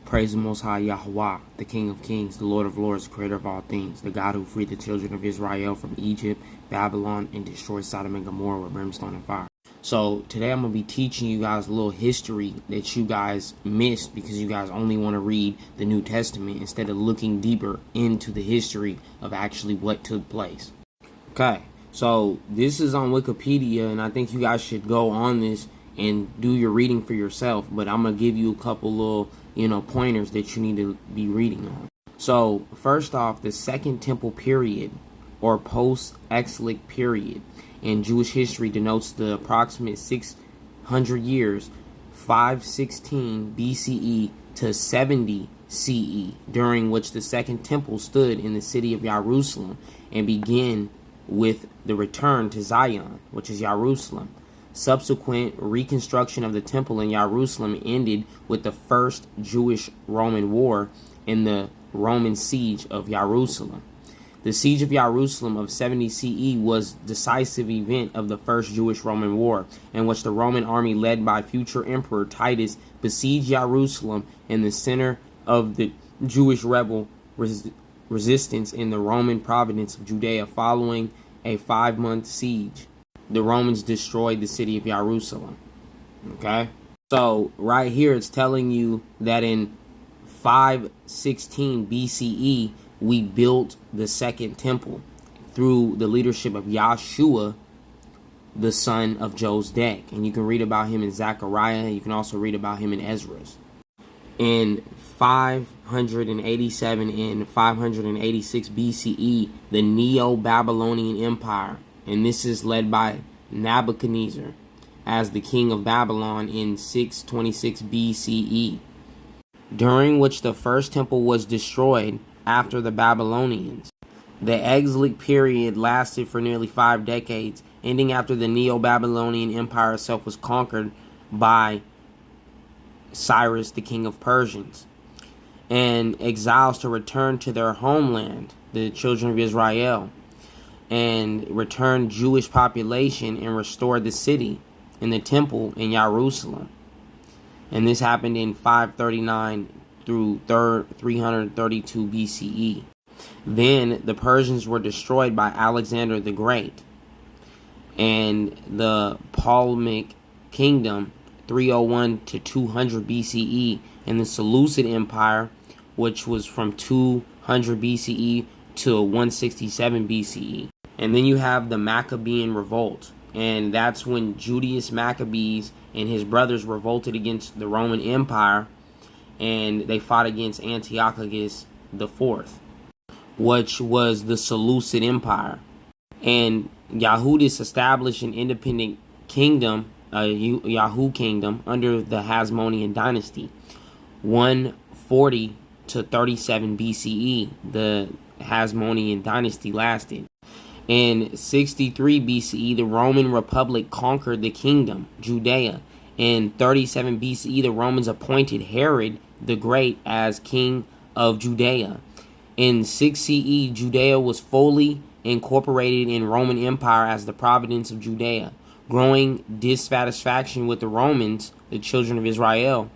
Praise the Most High Yahweh, the King of Kings, the Lord of Lords, the Creator of all things, the God who freed the children of Israel from Egypt, Babylon, and destroyed Sodom and Gomorrah with brimstone and fire. So today I'm going to be teaching you guys a little history that you guys missed because you guys only want to read the New Testament instead of looking deeper into the history of actually what took place. Okay, so this is on Wikipedia, and I think you guys should go on this and do your reading for yourself, but I'm going to give you a couple little pointers that you need to be reading on. So first off, the Second Temple period or post-exilic period in Jewish history denotes the approximate 600 years, 516 BCE to 70 CE, during which the Second Temple stood in the city of Jerusalem and began with the return to Zion, which is Jerusalem. Subsequent reconstruction of the temple in Jerusalem ended with the First Jewish-Roman War and the Roman siege of Jerusalem. The siege of Jerusalem of 70 CE was a decisive event of the First Jewish-Roman War, in which the Roman army led by future Emperor Titus besieged Jerusalem in the center of the Jewish rebel resistance in the Roman province of Judea. Following a 5-month siege, the Romans destroyed the city of Jerusalem. Okay? So right here it's telling you that in 516 BCE, we built the Second Temple through the leadership of Yahshua, the son of Josedek. And you can read about him in Zechariah. You can also read about him in Ezra's. In 587 and 586 BCE, the Neo-Babylonian Empire, and this is led by Nebuchadnezzar as the king of Babylon in 626 BCE, during which the first temple was destroyed after the Babylonians. The exilic period lasted for nearly 5 decades, ending after the Neo-Babylonian Empire itself was conquered by Cyrus, the king of Persians, and exiles to return to their homeland, the children of Israel, and returned Jewish population and restored the city and the temple in Jerusalem. And this happened in 539 through 332 BCE. Then the Persians were destroyed by Alexander the Great, and the Ptolemaic kingdom 301 to 200 BCE, and the Seleucid Empire, which was from 200 BCE to 167 BCE. And then you have the Maccabean Revolt, and that's when Judas Maccabees and his brothers revolted against the Roman Empire, and they fought against Antiochus IV, which was the Seleucid Empire. And Yahudis established an independent kingdom, a Yahoo kingdom, under the Hasmonean dynasty. 140 to 37 BCE, the Hasmonean dynasty lasted. In 63 BCE, the Roman Republic conquered the kingdom, Judea. In 37 BCE, the Romans appointed Herod the Great as king of Judea. In 6 CE, Judea was fully incorporated in Roman Empire as the province of Judea. Growing dissatisfaction with the Romans, the children of Israel,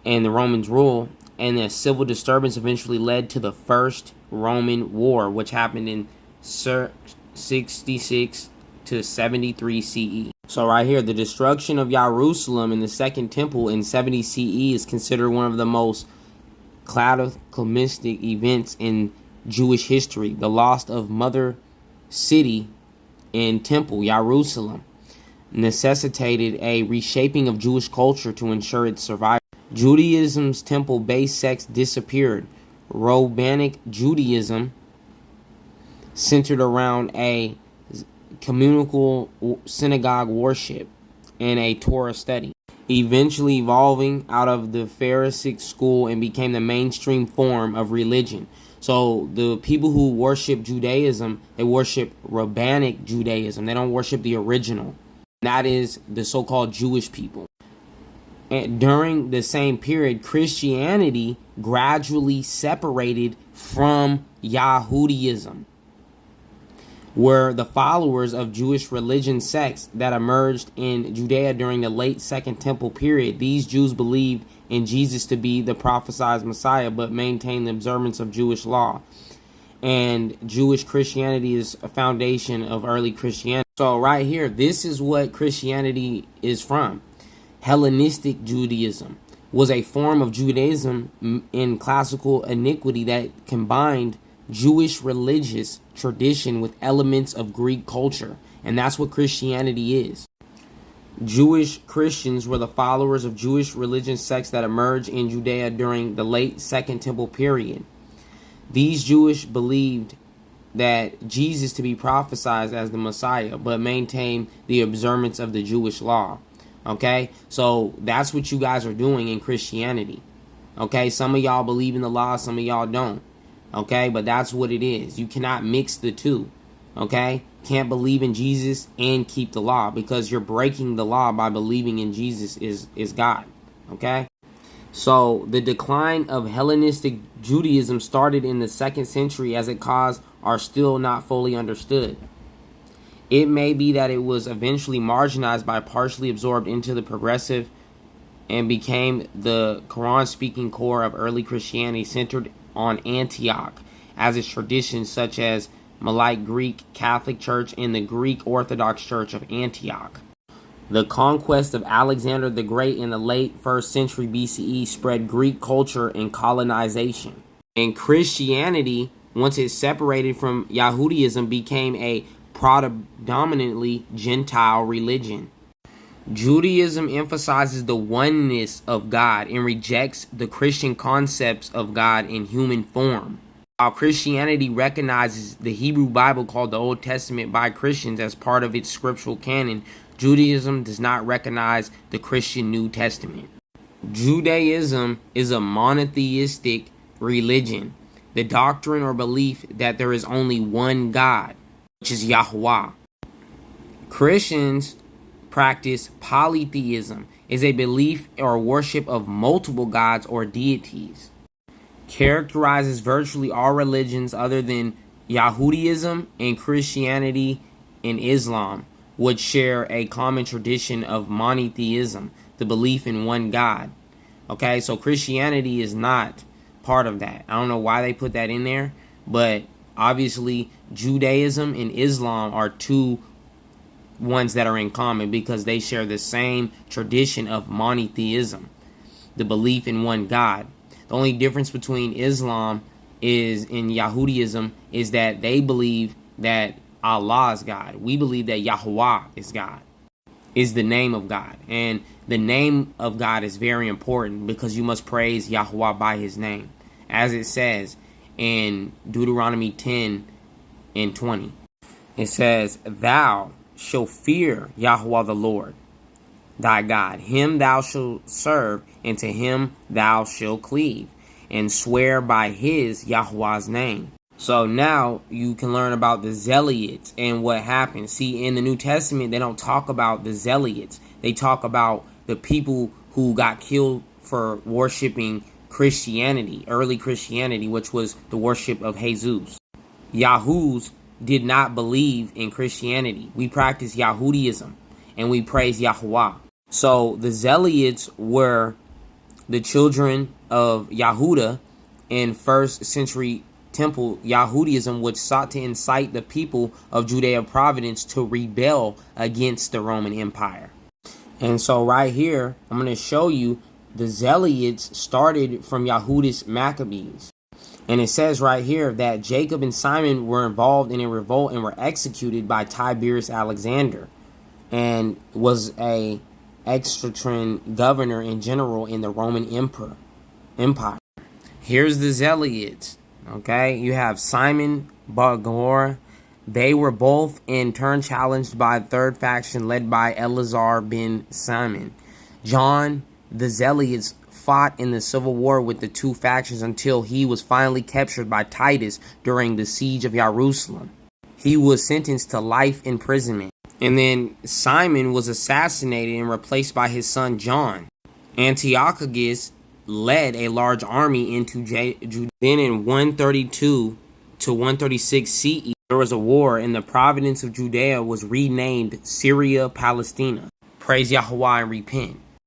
and the Romans' rule, and a civil disturbance eventually led to the First Roman War, which happened in 66 to 73 CE. So right here, the destruction of Jerusalem and the Second Temple in 70 CE is considered one of the most cataclysmic events in Jewish history. The loss of Mother City and Temple, Jerusalem, necessitated a reshaping of Jewish culture to ensure its survival. Judaism's temple-based sects disappeared. Rabbinic Judaism centered around a communal synagogue worship and a Torah study, eventually evolving out of the Pharisaic school and became the mainstream form of religion. So the people who worship Judaism, they worship Rabbinic Judaism. They don't worship the original. That is the so-called Jewish people. And during the same period, Christianity gradually separated from Yahudism, were the followers of Jewish religion sects that emerged in Judea during the late Second Temple period. These Jews believed in Jesus to be the prophesied Messiah, but maintain the observance of Jewish law. And Jewish Christianity is a foundation of early Christianity. So right here, this is what Christianity is from. Hellenistic Judaism was a form of Judaism in classical iniquity that combined Jewish religious tradition with elements of Greek culture. And that's what Christianity is. Jewish Christians were the followers of Jewish religious sects that emerged in Judea during the late Second Temple period. These Jewish believed that Jesus to be prophesied as the Messiah, but maintained the observance of the Jewish law. Okay, so that's what you guys are doing in Christianity. Okay, some of y'all believe in the law, some of y'all don't. Okay, but that's what it is. You cannot mix the two. Okay, can't believe in Jesus and keep the law, because you're breaking the law by believing in Jesus is God. Okay. So the decline of Hellenistic Judaism started in the 2nd century, as its cause are still not fully understood. It may be that it was eventually marginalized by partially absorbed into the progressive and became the Quran-speaking core of early Christianity, centered on Antioch as its traditions such as Malite Greek Catholic Church and the Greek Orthodox Church of Antioch. The conquest of Alexander the Great in the late 1st century BCE spread Greek culture and colonization. And Christianity, once it separated from Yahudism, became a predominantly Gentile religion. Judaism emphasizes the oneness of God and rejects the Christian concepts of God in human form. While Christianity recognizes the Hebrew Bible, called the Old Testament by Christians, as part of its scriptural canon, Judaism does not recognize the Christian New Testament. Judaism is a monotheistic religion, the doctrine or belief that there is only one God, which is Yahweh. Christians practice polytheism, is a belief or worship of multiple gods or deities. Characterizes virtually all religions other than Yahudism and Christianity and Islam, would share a common tradition of monotheism, the belief in one God. Okay, so Christianity is not part of that. I don't know why they put that in there, but obviously Judaism and Islam are two ones that are in common, because they share the same tradition of monotheism, the belief in one God. The only difference between Islam is in Yahudism is that they believe that Allah is God. We believe that Yahweh is God, is the name of God. And the name of God is very important, because you must praise Yahweh by his name, as it says in Deuteronomy 10 and 20. It says, "Thou shalt fear Yahweh the Lord thy God. Him thou shalt serve, and to him thou shalt cleave, and swear by his Yahweh's name." So now you can learn about the Zealots and what happened. See, in the New Testament, they don't talk about the Zealots. They talk about the people who got killed for worshiping Christianity, early Christianity, which was the worship of Jesus. Yahuds did not believe in Christianity. We practice Yahudism, and we praise Yahweh. So the Zealots were the children of Yahuda in 1st century temple Yahudism, which sought to incite the people of Judea Providence to rebel against the Roman Empire. And so right here, I'm going to show you the Zealots started from Yahudist Maccabees. And it says right here that Jacob and Simon were involved in a revolt and were executed by Tiberius Alexander, and was a extraterrene governor and general in the Roman Empire. Here's the Zealots. Okay, you have Simon Bar. They were both in turn challenged by the third faction led by Eleazar ben Simon. John the Zealots fought in the civil war with the two factions until he was finally captured by Titus during the siege of Jerusalem. He was sentenced to life imprisonment. And then Simon was assassinated and replaced by his son John. Antiochus led a large army into Judea. Then in 132 to 136 CE, there was a war, and the province of Judea was renamed Syria Palestina. Praise Yahweh and repent.